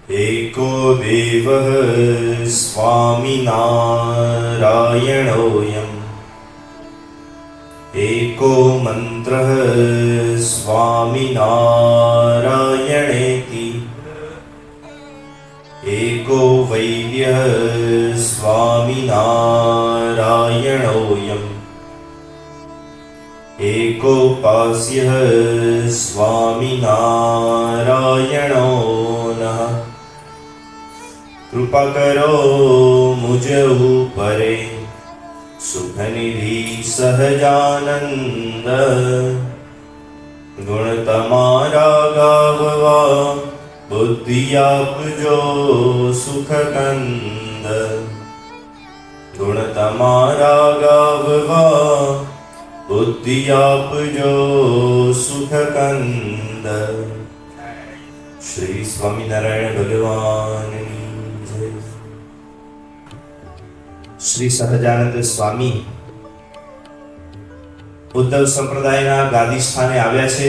एको देवः स्वामिनारायणोऽयम् एको मन्त्रः स्वामिनारायणेति एको वैद्यः स्वामिनारायणोऽयम् एकोपास्यः स्वामिनारायणो नः। कृपा करो मुझ ऊपरे सुखनिधि सहजानंद गुण तमारा गाववा बुद्धि आपजो सुख कंद गुण तमारा गाववा बुद्धि आपजो सुख कंद। श्री स्वामीनारायण भगवान जय। श्री સહજાનંદ સ્વામી ઉદ્ધવ સંપ્રદાયના ગાદી સ્થાને આવ્યા છે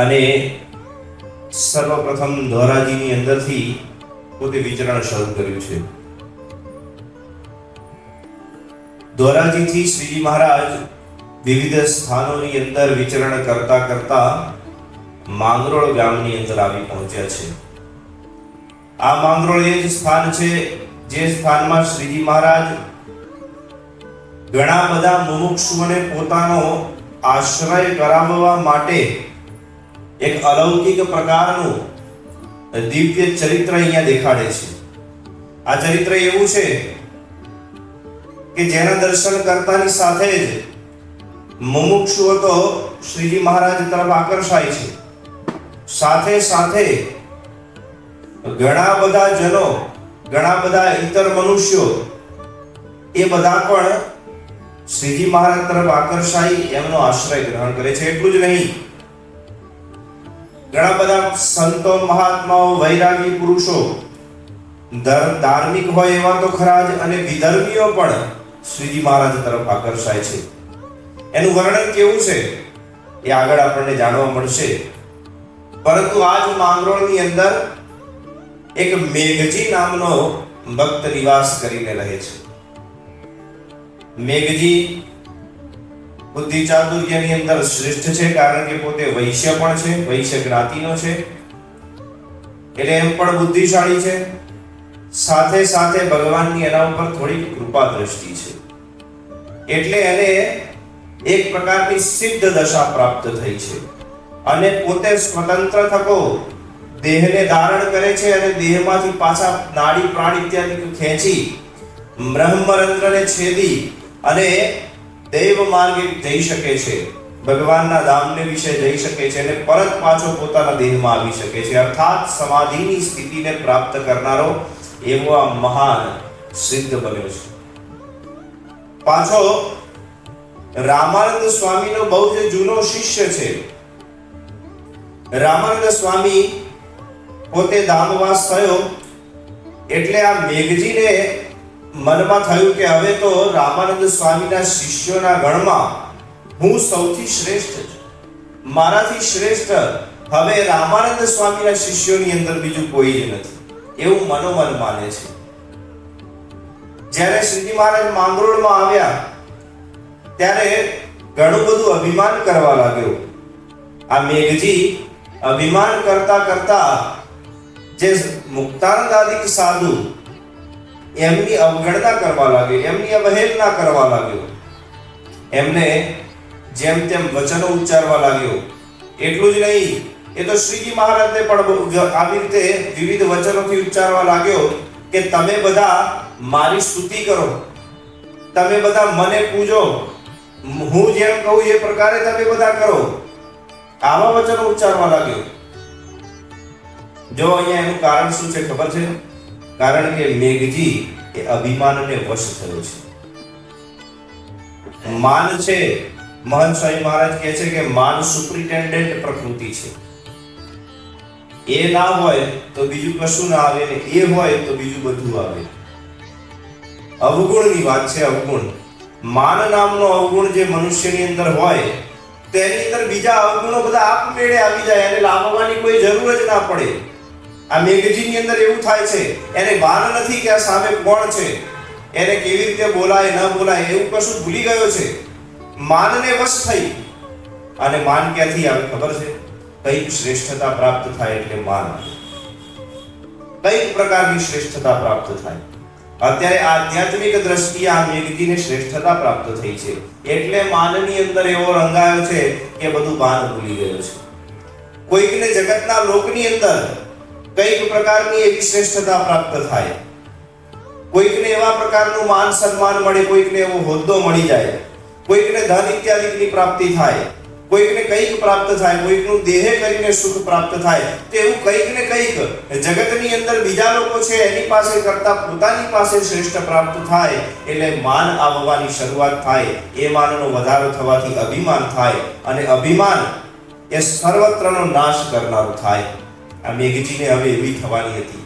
અને સર્વપ્રથમ ધોરાજીની અંદરથી પોતે વિચરણ શરૂ કર્યું છે। ધોરાજીથી શ્રીજી મહારાજ વિવિધ સ્થાનોની અંદર વિચરણ કરતા કરતા માંગરોળ ગામની અંદર આવી પહોંચ્યા છે। આ માંગરોળ એ જ સ્થાન છે જે સ્થાનમાં શ્રીજી મહારાજ ઘણા બધા મુમુક્ષુઓને પોતાનો આશ્રય કરાવવા માટે એક અલૌકિક પ્રકારનું દિવ્ય ચરિત્ર અહીંયા દેખાડે છે। આ ચરિત્ર એવું છે કે જેના દર્શન કરતાની સાથે જ મુમુક્ષુઓ તો શ્રીજી મહારાજ તરફ આકર્ષાય છે, સાથે સાથે ઘણા બધા જનો, ઘણા બધા ઇતર મનુષ્યો એ બધા પણ શ્રીજી મહારાજ તરફ આકર્ષાઈ એમનો આશ્રય ગ્રહણ કરે છે। એટલું જ નહીં, ઘણા બધા સંતો, મહાત્માઓ, વૈરાગી પુરુષો, ધાર્મિક હોય એવા તો ખરા જ, અને વિધર્મીઓ પણ શ્રીજી મહારાજ તરફ આકર્ષાય છે। એનું વર્ણન કેવું છે એ આગળ આપણને જાણવા મળશે, પરંતુ આજ માંગરોળની અંદર એક મેઘજી નામનો ભક્ત નિવાસ કરીને રહે છે। મેઘજી બુદ્ધિ ચાતુર્યની અંદર શ્રેષ્ઠ છે, કારણ કે પોતે વૈશ્ય પણ છે, વૈશ્ય જ્ઞાતિનો છે, એટલે એમ પણ બુદ્ધિશાળી છે, સાથે સાથે ભગવાનની એના ઉપર થોડી કૃપા દ્રષ્ટિ છે, એટલે એને એક પ્રકારની સિદ્ધ દશા પ્રાપ્ત થઈ છે અને પોતે સ્વતંત્ર થકો દેહને ધારણ કરે છે અને દેહમાંથી પાછા નાડી પ્રાણ ઇત્યાદિ ખેંચી બ્રહ્મરંધ્રને છેદી અને દૈવ માર્ગે જઈ શકે છે, ભગવાનના ધામને વિશે જઈ શકે છે અને પરત પાછો પોતાના દેહમાં આવી શકે છે, અર્થાત સમાધિની સ્થિતિને પ્રાપ્ત કરનારો એવો આ મહાન સિદ્ધ બન્યો છે। પાછો રામાનંદ સ્વામીનો બહુ જ જૂનો શિષ્ય છે। રામાનંદ સ્વામી પોતે ધામવાસ થયો એટલે આ મેઘજીને મનમાં થયું કે હવે તો રામાનંદ સ્વામીના શિષ્યોના ગણમાં હું સૌથી શ્રેષ્ઠ છું, મારાથી શ્રેષ્ઠ હવે રામાનંદ સ્વામીના શિષ્યોની અંદર બીજું કોઈ જ નથી, એવું મનોમન માને છે। જ્યારે શ્રીજી મહારાજ માંગરોળમાં આવ્યા ત્યારે ઘણું બધું અભિમાન કરવા લાગ્યો। આ મેઘજી અભિમાન કરતા કરતા જે મુક્તાનંદ આદિક સાધુ એમની અવગણના કરવા લાગ્યો, એમની અવહેલના કરવા લાગ્યો, એમને જેમ તેમ વચનો ઉચ્ચારવા લાગ્યો। એટલું જ નહીં, એ તો શ્રીજી મહારાજને પણ આવી રીતે વિવિધ વચનોથી ઉચ્ચારવા લાગ્યો કે તમે બધા મારી સ્તુતિ કરો, તમે બધા મને પૂજો, હું જેમ કહું એ પ્રકારે તમે બધા કરો, આવા વચનો ઉચ્ચારવા લાગ્યો। જો અહીંયા એનું કારણ શું છે ખબર છે? કારણ કે મેઘજી એ અભિમાનને વશ થયો છે। માન છે, મહંત સ્વામી મહારાજ કહે છે કે માન સુપ્રિન્ટેન્ડન્ટ પ્રકૃતિ છે, એ ના હોય તો બીજું કશું ના આવે ને એ હોય તો બીજું બધું આવે। અવગુણની વાત છે, અવગુણ। માન નામનો અવગુણ જે મનુષ્યની અંદર હોય તેની અંદર બીજા અવગુણો બધા આપમેળે આવી જાય, એને લાવવાની કોઈ જરૂર જ ના પડે. આ મેઘજીની અંદર એવું થાય છે, એને ભાન નથી કે આ સામે કોણ છે, એને કેવી રીતે બોલાય ન બોલાય એવું કશું ભૂલી ગયો છે. માનને વશ થઈ. અને માન ક્યાંથી આવે ખબર છે? કઈક શ્રેષ્ઠતા પ્રાપ્ત થાય એટલે માન આવે. કઈક પ્રકારની શ્રેષ્ઠતા પ્રાપ્ત થાય. અત્યારે આધ્યાત્મિક દ્રષ્ટિએ આ મેઘજીને શ્રેષ્ઠતા પ્રાપ્ત થઈ છે એટલે માનની અંદર એવો રંગાયો છે કે બધું ભાન ભૂલી ગયો છે. કોઈકને જગતના લોકની અંદર કઈક પ્રકારની એવી શ્રેષ્ઠતા પ્રાપ્ત થાય, કોઈકને એવા પ્રકારનું માન સન્માન મળે, કોઈકને એવો હોદ્દો મળી જાય, કોઈકને ધન ઇત્યાદિની પ્રાપ્તિ થાય, કોઈકને કઈક પ્રાપ્ત થાય, કોઈકનું દેહે કરીને સુખ પ્રાપ્ત થાય. તો એવું કઈક ને કઈક જગતની અંદર બીજા લોકો છે એની પાસે કરતા પોતાની પાસે શ્રેષ્ઠ પ્રાપ્ત થાય એટલે માન આવવાની શરૂઆત થાય. એ માનનો વધારો થવાથી અભિમાન થાય અને અભિમાન એ સર્વત્રનો નાશ કરનારું થાય. આ મેઘજીને હવે એવી થવાની હતી,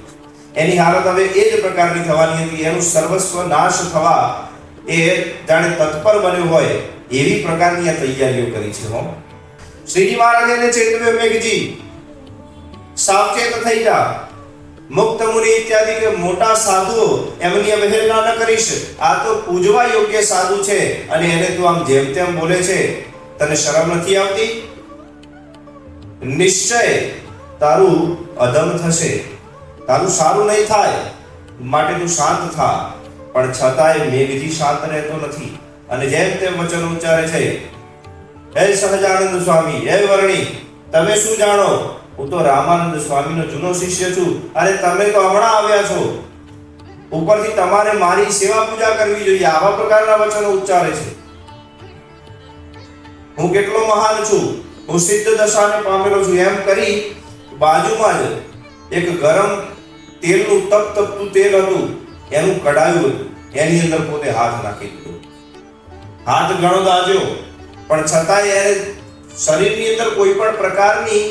એની હાલત હવે એ જ પ્રકારની થવાની હતી. એનું સર્વસ્વ નાશ થવા એ જાણે તત્પર બન્યો હોય એવી પ્રકારની આ તૈયારીઓ કરી છે. શ્રીજી મહારાજને ચેતવ્યો, મેઘજી સાવચેત થઈ જા. મુક્ત મુનિ ઇત્યાદિ કે મોટા સાધુઓ એમની અવહેલના ન કરીશ. આ તો પૂજવા યોગ્ય સાધુ છે અને એને તું આમ જેમ તેમ બોલે છે, તને શરમ નથી આવતી? નિશ્ચય તારું અધમ થશે, તારું સારું નહીં થાય, માટે તું શાંત થા. પણ છતાંય મેઘજી શાંત રહેતો નથી અને જેમ તેમ વચન ઉચ્ચારે છે. હે સહજાનંદ સ્વામી, હે વર્ણી, તમે શું જાણો? હું તો રામાનંદ સ્વામીનો જૂનો શિષ્ય છું. અરે તમે તો હમણાં આવ્યા છો, ઉપરથી તમારે મારી સેવા પૂજા કરવી જોઈએ. આવા પ્રકારના વચનો ઉચ્ચારે છે. હું કેટલો મહાન છું, હું સિદ્ધ દશાને પામેલો છું એમ કરી બાજુમાં જ એક ગરમ તેલનું તપતું તેલ હતું, એનું કડાયું હતું, એની અંદર પોતે હાથ નાખી દીધો. હાથ ઘણો દાજ્યો પણ છતાંય એને શરીરની અંદર કોઈ પણ પ્રકારની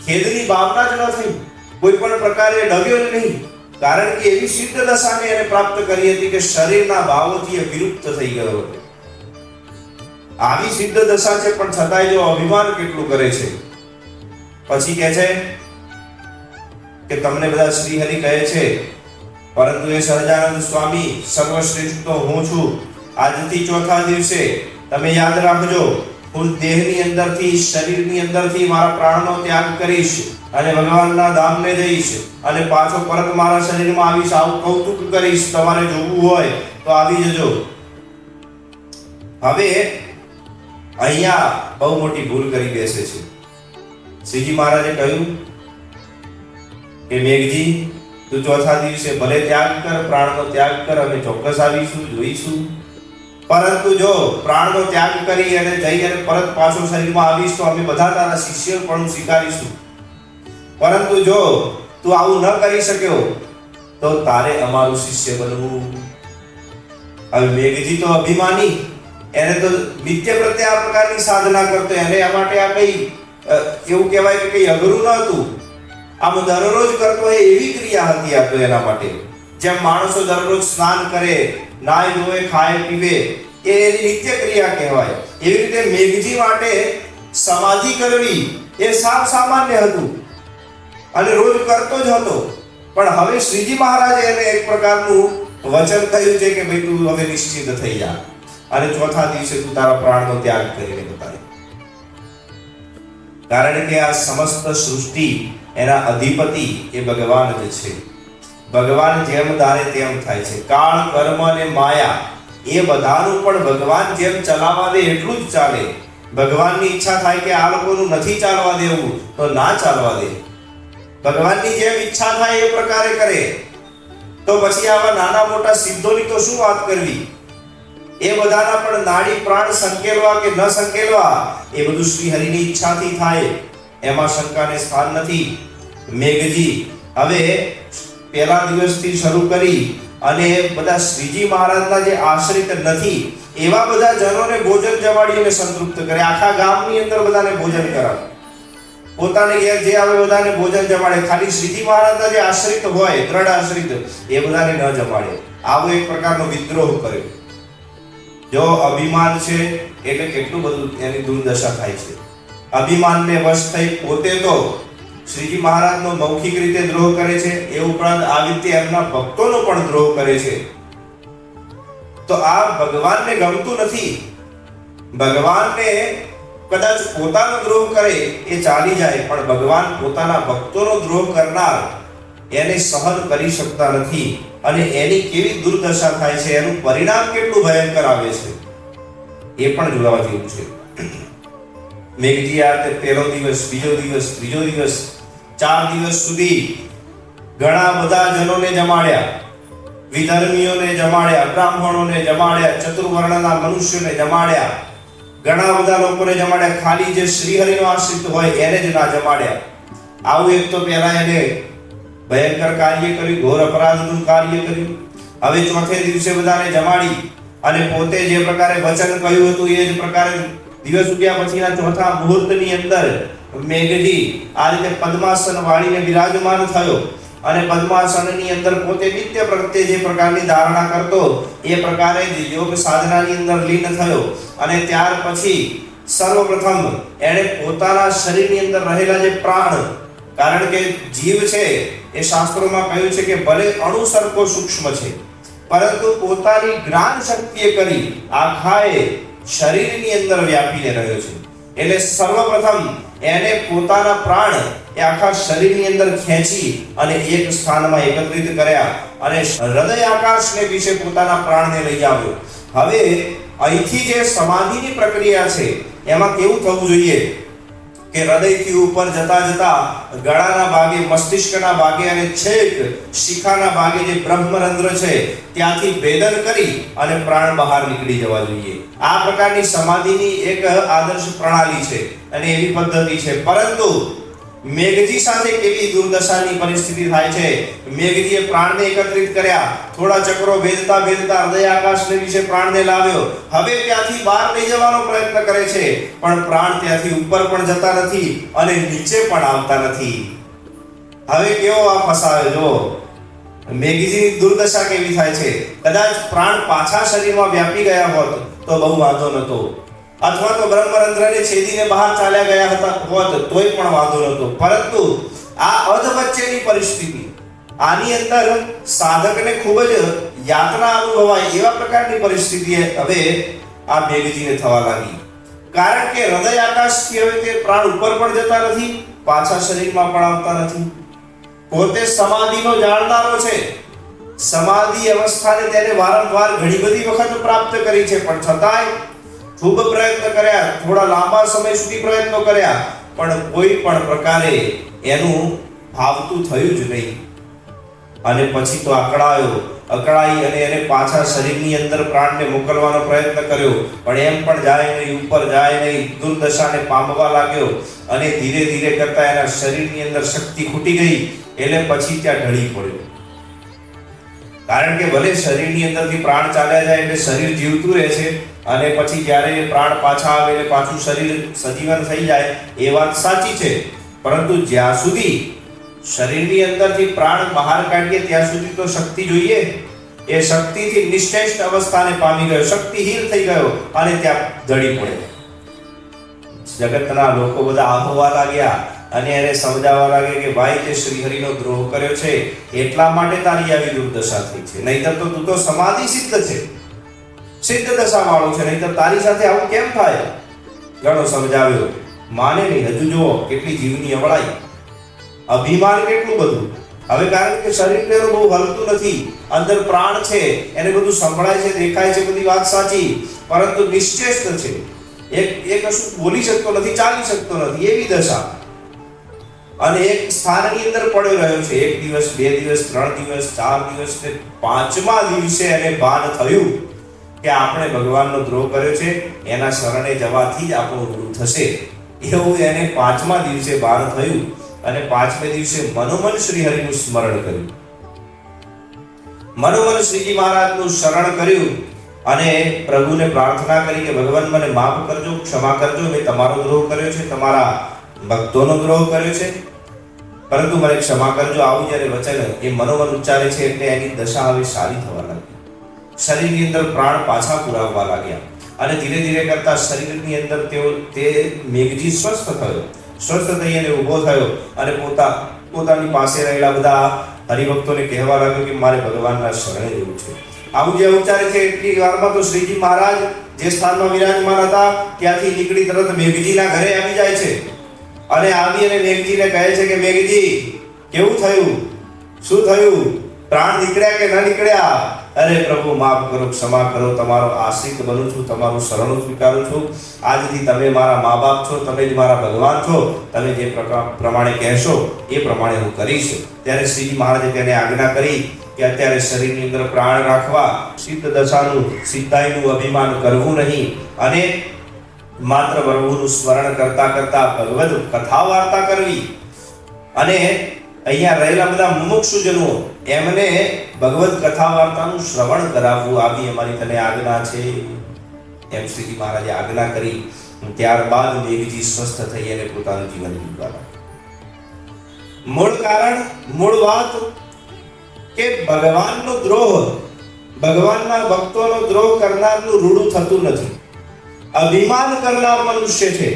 ખેદની ભાવના જ ન થઈ, કોઈ પણ પ્રકારે ડગ્યો જ નહીં. કારણ કે એવી સિદ્ધ દશાને એને પ્રાપ્ત કરી હતી કે શરીરના ભાવોથી એ વિરુપ્ત થઈ ગયો હતો. આવી સિદ્ધ દશા છે પણ છતાંય જો અભિમાન કેટલું કરે છે. પછી કહે છે કે તમને બધા શ્રી હરિ કહે છે, પરંતુ એ સહજાનંદ સ્વામી સર્વશ્રેષ્ઠ તો હું છું. આજથી ચોથા દિવસે તમે યાદ રાખજો, હું દેહની અંદરથી શરીરની અંદરથી મારા પ્રાણનો ત્યાગ કરીશ અને ભગવાનના ધામને જઈશ અને પાછો પરત મારા શરીરમાં આવીશ. આવું કૌતુક કરીશ. તમારે જોવું હોય તો આવી જજો. હવે અહીંયા બહુ મોટી ભૂલ કરી બેસે છે. શ્રીજી મહારાજે કહ્યું કે મેઘજી, તું ચોથા દિવસે ભલે ત્યાગ કર, પ્રાણનો ત્યાગ કર, અમે ચોક્કસ આવીશું, જોઈશું. પરંતુ જો પ્રાણનો ત્યાગ કરી અને જઈ અને પરત પાછો શરીરમાં આવીશ તો અમે બધા તારા શિષ્ય પણ સ્વીકારીશું. પરંતુ જો તું આવું ન કરી શક્યો તો તારે અમારું શિષ્ય બનવું. હવે મેઘજી તો અભિમાની, એને તો નિત્ય પ્રત્યે આ પ્રકારની સાધના કરતો, એને આ માટે આ કઈ એવું કહેવાય કે કઈ અઘરું ન હતું. આમ દરરોજ કરતો એ એવી ક્રિયા હતી આ તો એના માટે. જેમ માણસો દરરોજ સ્નાન કરે, નાય ધોવે, ખાય પીવે, એ એની નિત્ય ક્રિયા કહેવાય. એવી રીતે મેઘજી માટે સમાધિ કરવી એ સાવ સામાન્ય હતું અને રોજ કરતો જ હતો. પણ હવે શ્રીજી મહારાજે એને એક પ્રકારનું વચન કહ્યું છે કે ભાઈ તું હવે નિશ્ચિત થઈ જા અને ચોથા દિવસે તું તારા પ્રાણનો ત્યાગ કરીને બતાવે. કારણ કે આ સમસ્ત સૃષ્ટિ એના અધિપતિ એ ભગવાન જ છે. ભગવાન જેમ ધારે તેમ થાય છે. કાળ, કર્મ અને માયા એ બધાનું પણ ભગવાન જેમ ચલાવવા દે એટલું જ ચાલે. ભગવાનની ઈચ્છા થાય કે આ લોકોનું નથી ચાલવા દેવું તો ના ચાલવા દે. ભગવાનની જેમ ઈચ્છા થાય એ પ્રકારે કરે. તો પછી આવા નાના મોટા સિદ્ધોની તો શું વાત કરવી. એ બધાના પણ નાડી પ્રાણ સંકેલવા કે ન સંકેલવા એ બધું શ્રી હરિની ઈચ્છાથી થાય, એમાં શંકાને સ્થાન નથી. મેઘજી હવે પહેલા દિવસથી શરૂ કરી અને બધા શ્રીજી મહારાજના જે આશ્રિત નથી એવા બધા જનોને ભોજન જમાડીને સંતૃપ્ત કરે. આખા ગામની અંદર બધાને ભોજન કરાવે, પોતાને ઘેર જે આવે બધાને ભોજન જમાડે. ખાલી શ્રીજી મહારાજના જે આશ્રિત હોય, દ્રઢ આશ્રિત, એ બધાને ન જમાડે. આવો એક પ્રકારનો વિદ્રોહ કર્યો. જો અભિમાન છે એટલે કેટલું બધું એની દુર્દશા થાય છે. અભિમાનને વશ થઈ પોતે તો શ્રીજી મહારાજનો મૌખિક રીતે દ્રોહ કરે છે, એ ઉપરાંત આવી રીતે એમના ભક્તોનો પણ દ્રોહ કરે છે. તો આ ભગવાનને ગમતું નથી. ભગવાનને કદાચ પોતાનો દ્રોહ કરે એ ચાલી જાય, પણ ભગવાન પોતાના ભક્તોનો દ્રોહ કરનાર એને સહન કરી શકતા નથી. અને એની કેવી દુર્દશા થાય છે, એનું પરિણામ કેટલું ભયંકર આવે છે એ પણ જોવા જેવું છે. મેઘજી આ પહેલો દિવસ, બીજો દિવસ, ત્રીજો દિવસ, 4 દિવસ સુધી ઘણા બધા જનોને જમાડ્યા, વિધર્મીઓને જમાડ્યા, બ્રાહ્મણોને જમાડ્યા, ચતુર્વર્ણના મનુષ્યોને જમાડ્યા, ઘણા બધા લોકોને જમાડ્યા. ખાલી જે શ્રીહરિનો આશ્રિત હોય એને જ ના જમાડ્યા. આવું એક તો પહેલા એને ભયંકર કાર્ય કર્યું, ઘોર અપરાધનું કાર્ય કર્યું. હવે ચોથે દિવસે બધાને જમાડી અને પોતે જે પ્રકારે વચન કહ્યું હતું એ જ પ્રકારે દિવસ ઉગ્યા પછીના ચોથા મુહૂર્તની અંદર મેઘજી આ રીતે પદ્માસન વાળીને વિરાજમાન થયો અને પદ્માસનની અંદર પોતે નિત્ય પ્રત્યે જે પ્રકારની ધારણા કરતો એ પ્રકારે જ યોગ સાધનાની અંદર લીન થયો. અને ત્યાર પછી સર્વપ્રથમ એણે પોતાના શરીરની અંદર રહેલા જે પ્રાણ, કારણ કે જીવ છે એ શાસ્ત્રોમાં કહ્યું છે કે ભલે અણુ સરખો સૂક્ષ્મ છે, પરંતુ પોતાની જ્ઞાન શક્તિએ કરી આખાએ શરીરની અંદર વ્યાપીને રહ્યો છે. એટલે સર્વપ્રથમ એને પોતાના પ્રાણ એ આખા શરીરની અંદર ખેંચી અને એક સ્થાનમાં એકત્રિત કર્યા અને હૃદય આકાશને વિશે પોતાના પ્રાણને લઈ આવ્યો. હવે અહીંથી જે સમાધિની પ્રક્રિયા છે એમાં કેવું થવું જોઈએ કે હૃદયથી ઉપર જતા જતા ગળાના ભાગે, મસ્તિષ્કના ભાગે અને છેક શિખાના ભાગે જે બ્રહ્મરંધ્ર છે ત્યાંથી ભેદન કરી અને પ્રાણ બહાર નીકળી જવા જોઈએ. આ પ્રકારની સમાધિની એક આદર્શ પ્રણાલી છે અને એવી પદ્ધતિ છે. પરંતુ મેઘજી સાથે કેવી દુર્દશાની પરિસ્થિતિ થાય છે. મેઘજીએ પ્રાણને એકત્રિત કર્યા, થોડા ચક્રો ભેદતા ભેદતા હૃદય આકાશને વિશે પ્રાણને લાવ્યો. હવે ત્યાંથી બહાર લઈ જવાનો પ્રયત્ન કરે છે, પણ પ્રાણ ત્યાંથી ઉપર પણ જતા નથી અને નીચે પણ આવતા નથી. હવે કેવો આ ફસાયો જો મેઘજીની દુર્દશા કેવી થાય છે. કદાચ પ્રાણ પાછા શરીરમાં વ્યાપી ગયા હોત તો બહુ વાંધો નતો, અથવા તો બ્રહ્મરંધ્રને છેદીને બહાર ચાલ્યા ગયા હતા હોત તોય પણ વાંધો નતો. પરંતુ આ અધ વચ્ચેની પરિસ્થિતિ, આની અંદર સાધકને ખૂબ જ યાતના અનુભવાય એવા પ્રકારની પરિસ્થિતિ હવે આ મેઘજીને થવા લાગી. કારણ કે હૃદય આકાશથી હવે તે પ્રાણ ઉપર પણ જતા નથી, પાછા શરીરમાં પણ આવતા નથી. પોતે સમાધિનો જાણનારો છે, સમાધિ અવસ્થાને તેને વારંવાર ઘણી બધી વખત પ્રાપ્ત કરી છે, પણ છતાંય ખૂબ પ્રયત્ન કર્યા, થોડા લાંબા સમય સુધી પ્રયત્નો કર્યા, પણ કોઈ પણ પ્રકારે એનું ભાવતું થયું જ નહીં. અને પછી તો અકળાઈ અને એને પાછા શરીરની અંદર પ્રાણને મોકલવાનો પ્રયત્ન કર્યો, પણ એમ પણ જાય નહીં, ઉપર જાય નહીં, દુર્દશાને પામવા લાગ્યો. અને ધીરે ધીરે કરતા એના શરીરની અંદર શક્તિ ખૂટી ગઈ, એટલે પછી ત્યાં ઢળી પડ્યો. કારણ કે ભલે શરીરની અંદરથી પ્રાણ ચાલ્યા જાય એટલે શરીર જીવતું રહે છે, અને પછી જ્યારે પ્રાણ પાછા આવે એટલે પાછું શરીર સજીવન થઈ જાય એ વાત સાચી છે. પરંતુ જ્યાં સુધી શરીરની અંદરથી પ્રાણ બહાર કાઢીએ ત્યાં સુધી તો શક્તિ જોઈએ. એ શક્તિથી નિશ્ચેષ્ટ અવસ્થાને પામી ગયો, શક્તિહીન થઈ ગયો અને ત્યાં ઢળી પડ્યો. જગતના લોકો બધા આહોવા લાગ્યા અને એને સમજાવવા લાગે કે ભાઈ તે શ્રીહરિનો દ્રોહ કર્યો છે એટલા માટે તારી આવી દુર્દશા થઈ છે, નહીતર તો તું તો સમાધિ સિદ્ધ છે, સિદ્ધ દશા વાળો છે, નહીતર તારી સાથે આવું કેમ થાય. ઘણો સમજાવ્યો, માને નહીં. હજુ જુઓ કેટલી જીવની અવળાઈ, અભિમાન કેટલું બધું. હવે કારણ કે શરીર બહુ હલતું નથી, અંદર પ્રાણ છે, એને બધું સંભળાય છે, દેખાય છે, બધી વાત સાચી, પરંતુ નિશ્ચેષ્ટ છે. એક કશું બોલી શકતો નથી, ચાલી શકતો નથી, એવી દશા. અને એક સ્થાનની અંદર પડ્યો રહ્યો છે. 1 દિવસ, 2 દિવસ, 3 દિવસ, 4 દિવસ ને 5મા દિવસે એને ભાન થયું કે આપણે ભગવાનનો દ્રોહ કર્યો છે, એના શરણે જવાથી જ આપણું ગુરુ થશે. એવું એને 5મા દિવસે ભાન થયું અને 5મે દિવસે મનોમન શ્રી હરિનું સ્મરણ કર્યું, મનોમન શ્રીજી મહારાજનું શરણ કર્યું અને પ્રભુને પ્રાર્થના કરી કે ભગવાન મને માફ કરજો, ક્ષમા કરજો, મેં તમારો દ્રોહ કર્યો છે, તમારા ભક્તોનો દ્રોહ કર્યો છે, પરંતુ મને ક્ષમા કરજો. આવું જ્યારે વચન એ મનોમન ઉચ્ચારે છે એટલે એની દશા હવે સારી થવા લાગી. શરીરની અંદર પ્રાણ પાછા પુરાવવા લાગ્યા અને ધીરે ધીરે કરતા શરીરની અંદર તે મેઘજી સ્વસ્થ થયો. સ્વસ્થ થઈ અને ઊભો થયો અને પોતાની પાસે રહેલા બધા હરિભક્તોને કહેવા લાગ્યો કે મારે ભગવાનના શરણે જવું છે. આવું જે ઉચ્ચારે છે એટલી વારમાં તો શ્રીજી મહારાજ જે સ્થાનમાં વિરાજમાન હતા ત્યાંથી નીકળી તરત મેઘજીના ઘરે આવી જાય છે અને આવી અને મેઘજીને કહે છે કે મેઘજી, કેવું થયું, શું થયું, પ્રાણ નીકળ્યા કે ન નીકળ્યા? અરે પ્રભુ, માફ કરો, ક્ષમા કરો, તમારો આશ્રિત બનું છું, તમારું શરણું સ્વીકારું છું. આજથી તમે મારા મા બાપ છો, તમે જ મારા ભગવાન છો. તમે જે પ્રમાણે કહેશો એ પ્રમાણે હું કરીશ. ત્યારે શ્રીજી મહારાજે તેને આજ્ઞા કરી કે અત્યારે શરીરની અંદર પ્રાણ રાખવા, સિદ્ધ દશાનું સિદ્ધાઈનું અભિમાન કરવું નહીં અને માત્ર પ્રભુનું સ્મરણ કરતા કરતા ભગવદ કથા વાર્તા કરવી અને અહીંયા રહેલા બધા મુમુક્ષુજનો એમને ભગવદ કથા વાર્તાનું શ્રવણ કરાવવું, આવી અમારી તને આજ્ઞા છે. એમ શ્રીજી મહારાજે આજ્ઞા કરી. ત્યારબાદ મેઘજી સ્વસ્થ થઈ અને પોતાનું જીવન જીવવા લાગ્યા. મૂળ કારણ, મૂળ વાત કે ભગવાનનો દ્રોહ, ભગવાનના ભક્તોનો દ્રોહ કરનારનું રૂડું થતું નથી. અભિમાન કરનાર મનુષ્ય છે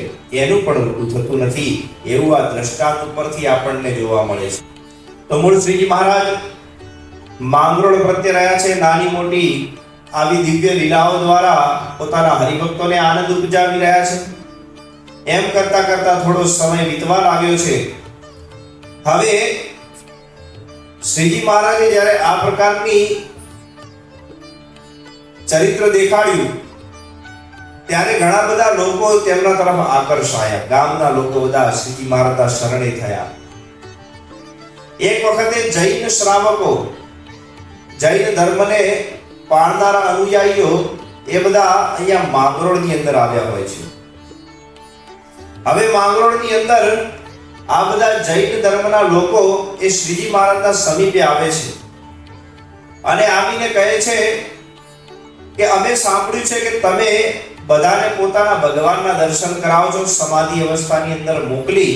એનું પણ રૂડું થતું નથી. એવું આ દ્રષ્ટાંત ઉપરથી આપણને જોવા મળે છે. તો મૂળ શ્રીજી મહારાજ માંગરોળ પ્રત્યે રહ્યા છે. નાની મોટી આવી દિવ્ય લીલાઓ દ્વારા પોતાના હરિભક્તોને આનંદ ઉપજાવી રહ્યા છે. એમ કરતા કરતા થોડો સમય વીતવા લાગ્યો છે. હવે શ્રીજી મહારાજે જ્યારે આ પ્રકારની ચરિત્ર દેખાડ્યું ત્યારે ઘણા બધા લોકો તેમના તરફ આકર્ષાયા. ગામના લોકો બધા શ્રીજી મહારાજના શરણે થયા. એક વખતે જૈન શ્રાવકો, જૈન ધર્મને પાળનારા અનુયાયીઓ એ બધા અહીંયા માંગરોળની અંદર આવ્યા હોય છે. હવે માંગરોળની અંદર આ બધા જૈન ધર્મના લોકો એ શ્રીજી મહારાજના સમીપે આવે છે અને આવીને કહે છે કે અમે સાંભળ્યું છે કે તમે બધાને પોતાના ભગવાનના દર્શન કરાવો છો, સમાધિ અવસ્થાની અંદર મોકલી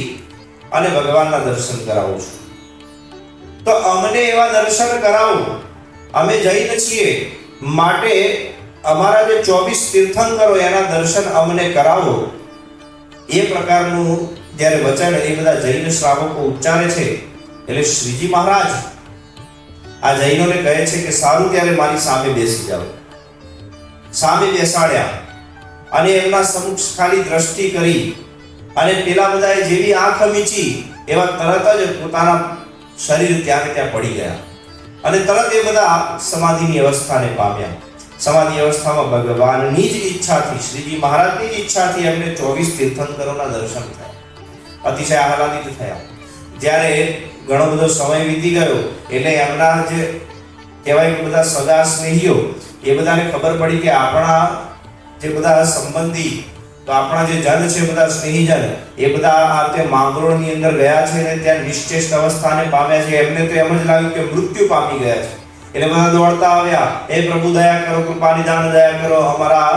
અને ભગવાનના દર્શન કરાવો છો. તો અમને એવા દર્શન કરાવો. અમે જૈન છીએ માટે અમારા જે 24 તીર્થંકરો એના દર્શન અમને કરાવો. એ પ્રકારનું જ્યારે વચન એ બધા જૈન શ્રાવકો ઉચ્ચારે છે એટલે શ્રીજી મહારાજ આ જૈનોને કહે છે કે સારું, ત્યારે મારી સામે બેસી જાઓ. સામે બેસાડ્યા અને એમના સમક્ષ ખાલી દ્રષ્ટિ કરી અને પેલા બધાએ જેવી આંખ મીચી એવા તરત જ પોતાના શરીર ત્યાં પડી ગયા અને તરત એ બધા સમાધિની અવસ્થાને પામ્યા. સમાધિ અવસ્થામાં ભગવાનની જ ઈચ્છાથી, શ્રીજી મહારાજની જ ઈચ્છાથી એમને 24 તીર્થંકરોના દર્શન થયા. અતિશય આહલાદિત થયા. જ્યારે ઘણો બધો સમય વીતી ગયો એટલે એમના જે કહેવાય કે બધા સગા સ્નેહીઓ એ બધાને ખબર પડી કે આપણા જે બધા સંબંધી, તો આપણા જે જન છે, બધા સ્નેહીજન, એ બધા આ તે માંગરોળની અંદર ગયા છે અને ત્યાં નિશ્ચેષ્ટ અવસ્થાને પામ્યા છે. એમને તો એમ જ લાગ્યું કે મૃત્યુ પામી ગયા છે. એટલે બધા દોડતા આવ્યા, હે પ્રભુ દયા કરો, કૃપા નિધાન દયા કરો, અમારા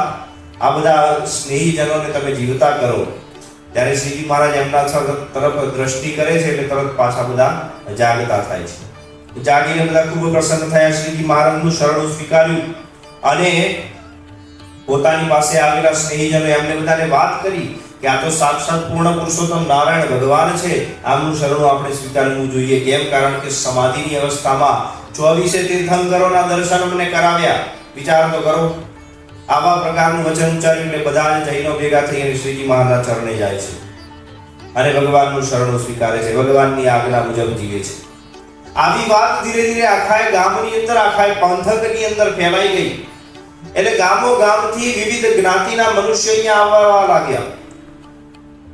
આ બધા સ્નેહીજનોને તમે જીવતા કરો. ત્યારે શ્રીજી મહારાજ એમના તરફ દ્રષ્ટિ કરે છે એટલે તરત પાછા બધા જાગતા થાય છે. જાગીને બધા ખૂબ પ્રસન્ન થયા. શ્રીજી મહારાજનું શરણું સ્વીકાર્યું અને પોતાની પાસે આવેલા સ્નેહીજનો એમને બધાને વાત કરી કે આ તો સાક્ષાત પૂર્ણ પુરુષોત્તમ નારાયણ ભગવાન છે, આમનું શરણું આપણે સ્વીકારવું જોઈએ. કેમ? કારણ કે સમાધિની અવસ્થામાં 24 તીર્થંકરોના દર્શન અમને કરાવ્યા. વિચાર તો કરો. આવા પ્રકારનું વચન ઉચ્ચાર્યું એટલે બધા જ જૈનો ભેગા થઈ અને શ્રીજી મહારાજના ચરણે જાય છે અને ભગવાનનું શરણું સ્વીકારે છે, ભગવાનની આજ્ઞા મુજબ જીવે છે. આવી વાત ધીરે ધીરે આખા ગામની અંદર, આખા પંથકની અંદર ફેલાઈ ગઈ. એટલે ગામો ગામથી વિવિધ જ્ઞાતિના મનુષ્ય અહીંયા આવવા લાગ્યા.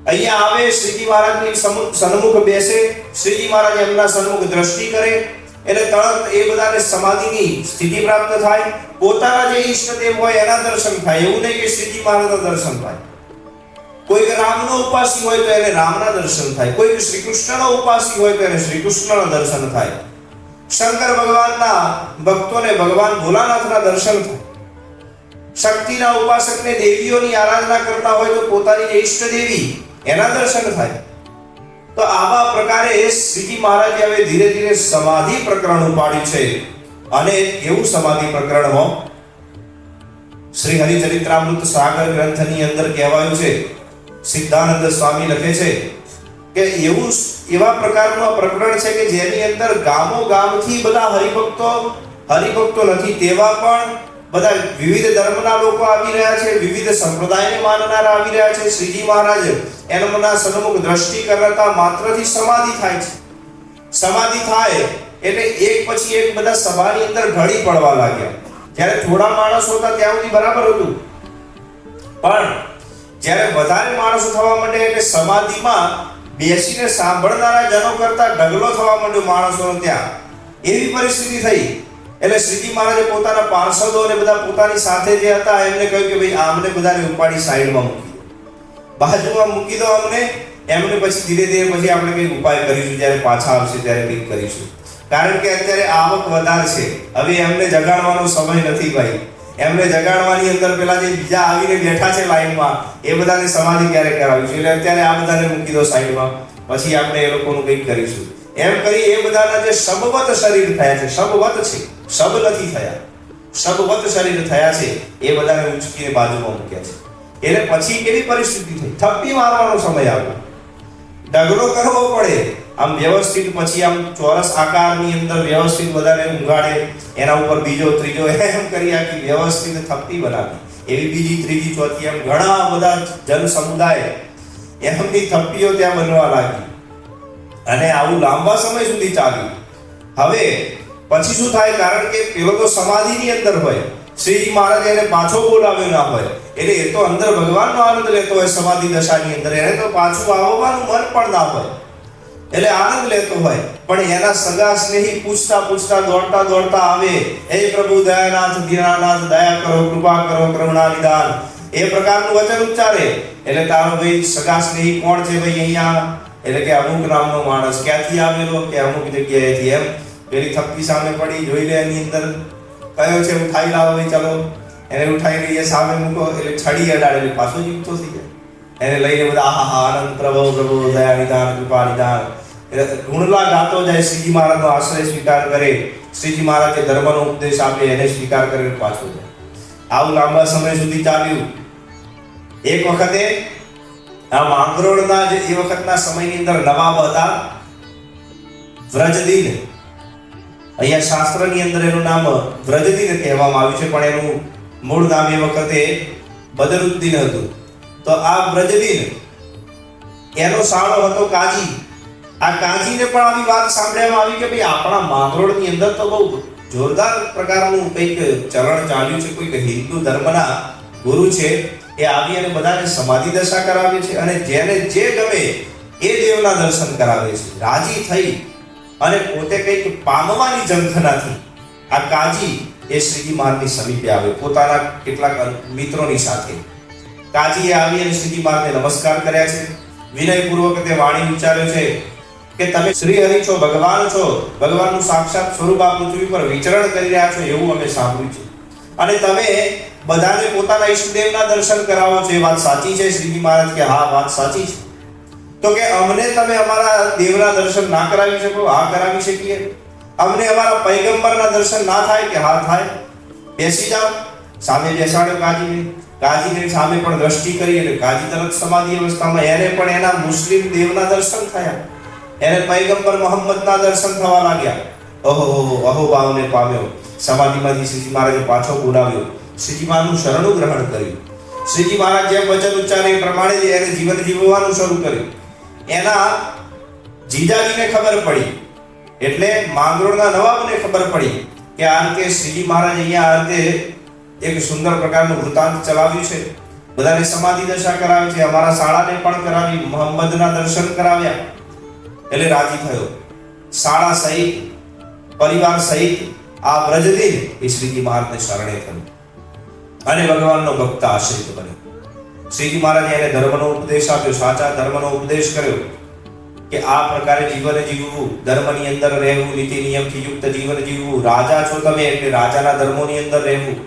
અહીંયા આવે, શ્રીજી મહારાજની સન્મુખ બેસે, શ્રીજી મહારાજ એમના સન્મુખ દ્રષ્ટિ કરે એટલે તરત એ બધાને સમાધિની સ્થિતિ પ્રાપ્ત થાય. પોતાના જે ઈષ્ટદેવ હોય એના દર્શન થાય. એવું નહીં કે શ્રીજી મહારાજના દર્શન થાય. કોઈ રામનો ઉપાસી હોય તો એને રામના દર્શન થાય, કોઈ શ્રી કૃષ્ણનો ઉપાસી હોય તો એને શ્રી કૃષ્ણના દર્શન થાય. શંકર ભગવાનના ભક્તોને ભગવાન ભોલાનાથના દર્શન થાય. શક્તિના ઉપાસકને દેવીઓની આરાધના કરતા હોય તો પોતાની જે ઈષ્ટ દેવી એના દર્શન થાય. તો આવા પ્રકારે શ્રીજી મહારાજે હવે ધીરે ધીરે સમાધિ પ્રકરણ ઉપાડ્યું છે. અને એવું સમાધિ પ્રકરણમાં શ્રી હરિચરિત્રામૃત સાગર ગ્રંથની અંદર કહેવાયું છે, સિદ્ધાનંદ સ્વામી લખે છે કે એવા પ્રકારનું આ પ્રકરણ છે કે જેની અંદર ગામો ગામથી બધા હરિભક્તો નથી તેવા પણ બધા વિવિધ ધર્મના લોકો આવી રહ્યા છે, વિવિધ સંપ્રદાયને માનનારા આવી રહ્યા છે. શ્રીજી મહારાજ એમના સન્મુખ દ્રષ્ટિ કરતા માત્રથી સમાધિ થાય છે. સમાધિ થાય એટલે એક પછી એક બધા સભાની અંદર ઢળી પડવા લાગ્યા. જ્યારે થોડા માણસો હતા ત્યાં સુધી બરાબર હતું, પણ જ્યારે વધારે માણસો થવા માંડે એટલે સમાધિમાં બેસીને સાંભળનારા જનો કરતા ઢગલો થવા માંડ્યો માણસોનો. ત્યાં એવી પરિસ્થિતિ થઈ એટલે શ્રીજી મહારાજે પોતાના પાર્ષદો અને બધા પોતાની સાથે જે હતા એમને કહ્યું કે ભાઈ આમને બધાને ઉપાડી સાઈડમાં મૂકી દો, બાજુમાં મૂકી દો અમને. એમને પછી ધીરે ધીરે પછી આપણે કંઈક ઉપાય કરીશું, જ્યારે પાછા આવશે ત્યારે કંઈક કરીશું. કારણ કે અત્યારે આવક વધારે છે, હવે એમને જગાડવાનો સમય નથી ભાઈ. એમને જગાડવાની અંદર પેલા જે બીજા આવીને બેઠા છે લાઈનમાં એ બધાને સમાધિ ક્યારે કરાવીશું, એટલે અત્યારે આ બધાને મૂકી દો સાઈડમાં, પછી આપણે એ લોકોનું કંઈક કરીશું. એમ કરી એ બધાના જે શબવત શરીર થયા છે, શબવત છે, શબ નથી થયા, શબવત શરીર થયા છે, એ બધાને ઉંચકીને બાજુમાં મૂક્યા છે. એટલે પછી કેવી પરિસ્થિતિ થઈ? થપ્પી મારવાનો સમય આવ્યો, ઢગલો કરવો પડે. આમ વ્યવસ્થિત પછી આમ ચોરસ આકારની અંદર વ્યવસ્થિત બધાને ઊંઘાડે, એના ઉપર બીજો ત્રીજો એમ કરી આખી વ્યવસ્થિત થપ્પી બનાવી. એવી બીજી ત્રીજી ચોથી એમ ઘણા બધા જન સમુદાય એમની થપ્પીઓ ત્યાં બનવા લાગી અને આવું લાંબા સમય સુધી ચાલ્યું. હવે પછી શું થાય? કારણ કે પેલો તો સમાધિની અંદર હોય, શ્રીજી મહારાજે એને પાછો બોલાવ્યો ના હોય, એટલે એ તો અંદર ભગવાનનો આનંદ લેતો હોય સમાધિ દશાની અંદર, એને તો પાછું આવવાનું મન પણ ના હોય, એટલે આનંદ લેતો હોય. પણ એના સગા સ્નેહી પૂછતા દોડતા આવે, હે પ્રભુ દયાનાથ દીનાનાથ દયા કરો, કૃપા કરો, કરુણા નિદાન, એ પ્રકારનું વચન ઉચ્ચારે. એટલે તારો ભાઈ સગા સ્નેહી કોણ છે ભાઈ અહીંયા? એટલે કે અમુક નામનો માણસ. ક્યાંથી આવેલો? કે અમુક જગ્યાએથી. એમ પેલી થપ્પી સામે પડી, જોઈ લે એની અંદર કયો છે, ઉઠાઈ લાવો ભાઈ, ચાલો. એને ઉઠાઈ લઈએ, સામે મૂકો એટલે છડી અડાડે, પાછો જીવતો થઈ જાય. એને લઈને બધા આહા આનંદ પ્રભુ પ્રભુ દયા નિદાન કૃપા નિદાન ગુણલા ગાતો જાય. શ્રીજી મહારાજનો આશ્રય સ્વીકાર કરે, શ્રીજી મહારાજે ધર્મનો ઉપદેશ આપે, એને સ્વીકાર કરીને પાછો જાય. આવું લાંબા સમય સુધી ચાલ્યું. એક વખતે આ માંગરોળના જે એ વખતના સમયની અંદર નવાબ હતા વ્રજદીન. અહીંયા શાસ્ત્રની અંદર એનું નામ વ્રજદીન કહેવામાં આવ્યું છે, પણ એનું મૂળ નામ એ વખતે બદરુદ્દીન હતું. તો આ વ્રજદીન એનો સાળો હતો કાજી. આ કાજીને પણ આવી વાત સાંભળવામાં આવી કે ભાઈ આપણા માંગરોળની અંદર તો બહુ જોરદાર પ્રકારનું કંઈક ચરણ ચાલ્યું છે, કોઈક હિન્દુ ધર્મના ગુરુ છે, એ આવી અને બધાને સમાધિ દશા કરાવે છે અને જેને જે ગમે એ દેવના દર્શન કરાવે છે. રાજી થઈ અને પોતે કંઈક પામવાની ઝંખનાથી આ કાજી એ શ્રીજી મહારાજની સમીપે આવે, પોતાના કેટલાક મિત્રોની સાથે. કાજીએ આવી અને શ્રીજી મહારાજને નમસ્કાર કર્યા છે, વિનયપૂર્વક તે વાણી ઉચ્ચાર્યો છે કે તમે શ્રી હરિ છો, ભગવાન છો, ભગવાનનું સાક્ષાત સ્વરૂપ આ પૃથ્વી પર વિચરણ કરી રહ્યા છો એવું અમે સાંભળ્યું છે, અને તમે બધાને પોતાના ઈષ્ટદેવના દર્શન કરાવો છો. એ વાત સાચી છે? શ્રીજી મહારાજ કે હા, વાત સાચી છે. તો કે અમને તમે અમારા દેવના દર્શન ના કરાવી શકો? હા, કરાવી શકીએ. અમને અમારા પૈગંબરના દર્શન ના થાય? કે હા થાય. બેસી જાઓ. સામે બેસાડ્યો કાજીને. કાજીને સામે પણ દ્રષ્ટિ કરી એટલે કાજી તરત સમાધિ અવસ્થામાં એને પણ એના મુસ્લિમ દેવના દર્શન થયા, એને પૈગંબર મોહમ્મદના દર્શન થવા લાગ્યા. અહો ભાવને પામ્યો. સમાધિમાંથી શ્રીજી મહારાજે પાછો બોલાવ્યો, શ્રીજી મહારાજનું શરણું ગ્રહણ કર્યું. શ્રીજી મહારાજ જેમ વચન ઉચ્ચારે એ પ્રમાણે એને જીવન જીવવાનું શરૂ કર્યું. એના જીજાજીને ખબર પડી, એટલે માંગરોળના નવાબને ખબર પડી કે આ રીતે શ્રીજી મહારાજ અહીંયા આ રીતે એક સુંદર પ્રકારનું વૃતાંત ચલાવ્યું છે, બધાને સમાધિ દશા કરાવી છે, અમારા શાળાને પણ કરાવી, મોહમ્મદના દર્શન કરાવ્યા. એટલે રાજી થયો. શાળા સહિત પરિવાર સહિત આ વ્રજદીન એ શ્રીજી મહારાજને શરણે થયો અને ભગવાનનો ભક્ત આશ્રિત બન્યો. શ્રીજી મહારાજે એને ધર્મનો ઉપદેશ આપ્યો, સાચા ધર્મનો ઉપદેશ કર્યો કે આ પ્રકારે જીવન જીવવું, ધર્મની અંદર રહેવું, નીતિ નિયમથી યુક્ત જીવન જીવવું. રાજા છો તમે એટલે રાજાના ધર્મોની અંદર રહેવું,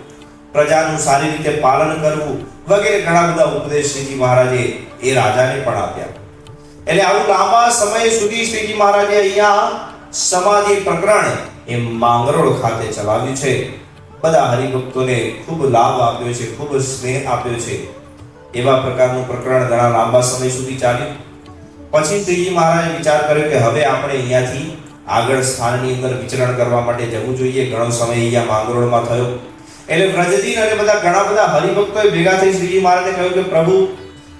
પ્રજાનું સારી રીતે પાલન કરવું વગેરે ઘણા બધા ઉપદેશ શ્રીજી મહારાજે એ રાજાને પણ આપ્યા. એટલે આવું લાંબા સમય સુધી શ્રીજી મહારાજે અહીંયા સમાધિ પ્રકરણ એ માંગરોળ ખાતે ચલાવ્યું છે. બધા હરિભક્તોને ખૂબ લાભ આપ્યો છે, ખૂબ સ્નેહ આપ્યો છે. એવા પ્રકારનું પ્રકરણ ઘણા લાંબા સમય સુધી ચાલ્યું. પછી શ્રીજી મહારાજે વિચાર કર્યો કે હવે આપણે અહીંયાથી આગળ સ્થાનની અંદર વિચરણ કરવા માટે જવું જોઈએ. ઘણો સમય અહીંયા માંગરોળમાં થયો એટલે વ્રજદીન અને બધા ઘણા બધા હરિભક્તોએ ભેગા થઈ શ્રીજી મહારાજે કહ્યું કે પ્રભુ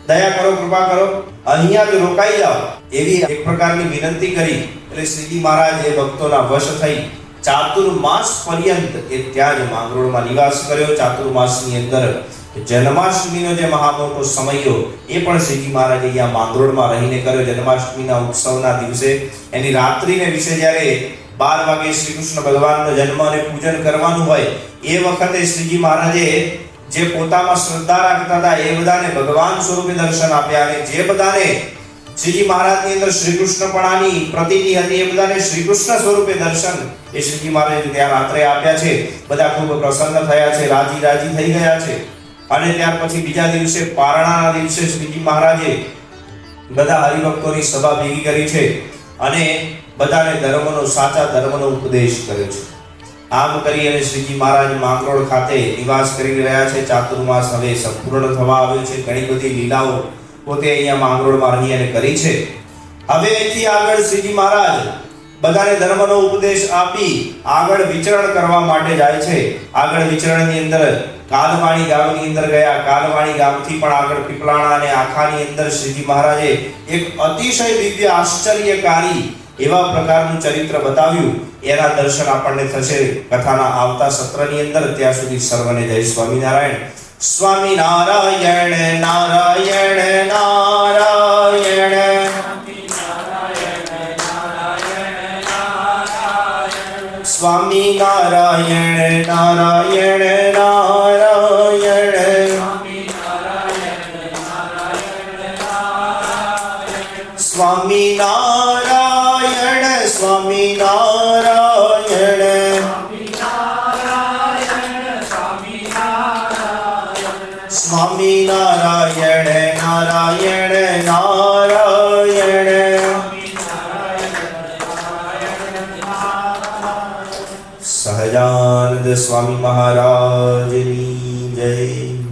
દયા કરો, કૃપા કરો, અહીંયા જ રોકાઈ જાઓ એવી એક પ્રકારની વિનંતી કરી. એટલે શ્રીજી મહારાજ એ ભક્તોના વશ થઈ ચાતુર્માસ પર્યંત એ ત્યાં જ માંગરોળમાં નિવાસ કર્યો. ચાતુર્માસની અંદર જન્માષ્ટમીનો જે મહા મોટો સમયો એ પણ શ્રીજી મહારાજે અહીંયા માંગરોળમાં રહીને કર્યો. જન્માષ્ટમીના ઉત્સવના દિવસે એની રાત્રિને વિશે જ્યારે 12 વાગે શ્રી કૃષ્ણ ભગવાનનો જન્મ અને પૂજન કરવાનું હોય એ વખતે શ્રીજી મહારાજે જે પોતામાં શ્રદ્ધા રાખતા હતા એ બધાને ભગવાન સ્વરૂપે દર્શન આપ્યા. અને જે બધાને શ્રીજી મહારાજની અંદર શ્રી કૃષ્ણપણાની પ્રતીતિ હતી એ બધાને શ્રી કૃષ્ણ સ્વરૂપે દર્શન એ શ્રીજી મહારાજે ત્યાં રાત્રે આપ્યા છે. બધા ખૂબ પ્રસન્ન થયા છે, રાજી થઈ ગયા છે. અને ત્યાર પછી બીજા દિવસે પારણાના દિવસે શ્રીજી મહારાજે બધા હરિભક્તોની સભા ભેગી કરી છે અને બધાને ધર્મનો, સાચા ધર્મનો ઉપદેશ કર્યો છે. આમ કરી અને શ્રીજી મહારાજ માંગરોળ ખાતે નિવાસ કરી રહ્યા છે. ચાતુર્માસ હવે સંપૂર્ણ થવા આવ્યો છે. ઘણી બધી લીલાઓ પોતે અહીંયા માંગરોળમાં રહી અને કરી છે. હવે અહીંથી આગળ શ્રીજી મહારાજ બધાને ધર્મનો ઉપદેશ આપી આગળ વિચરણ કરવા માટે જાય છે. આગળ વિચરણની અંદર કાલવાણી ગામની અંદર ગયા. કાલવાણી ગામથી પણ આગળ પીપળાણા અને આખાની અંદર શ્રીજી મહારાજે એક અતિશય દિવ્ય આશ્ચર્યકારી એવા પ્રકારનું ચરિત્ર બતાવ્યું. એના દર્શન આપણને થશે કથાના આવતા સત્રની અંદર. ત્યાં સુધી સર્વને જય સ્વામિનારાયણ. સ્વામિનારાયણ નારાયણ નારાયણ, સ્વામિનારાયણ નારાયણ નારાયણ, સ્વામિનારાયણ સ્વામિનારાયણ, સ્વામિનારાયણ નારાયણ નારાયણ. સહજાનંદ સ્વામી મહારાજની જય.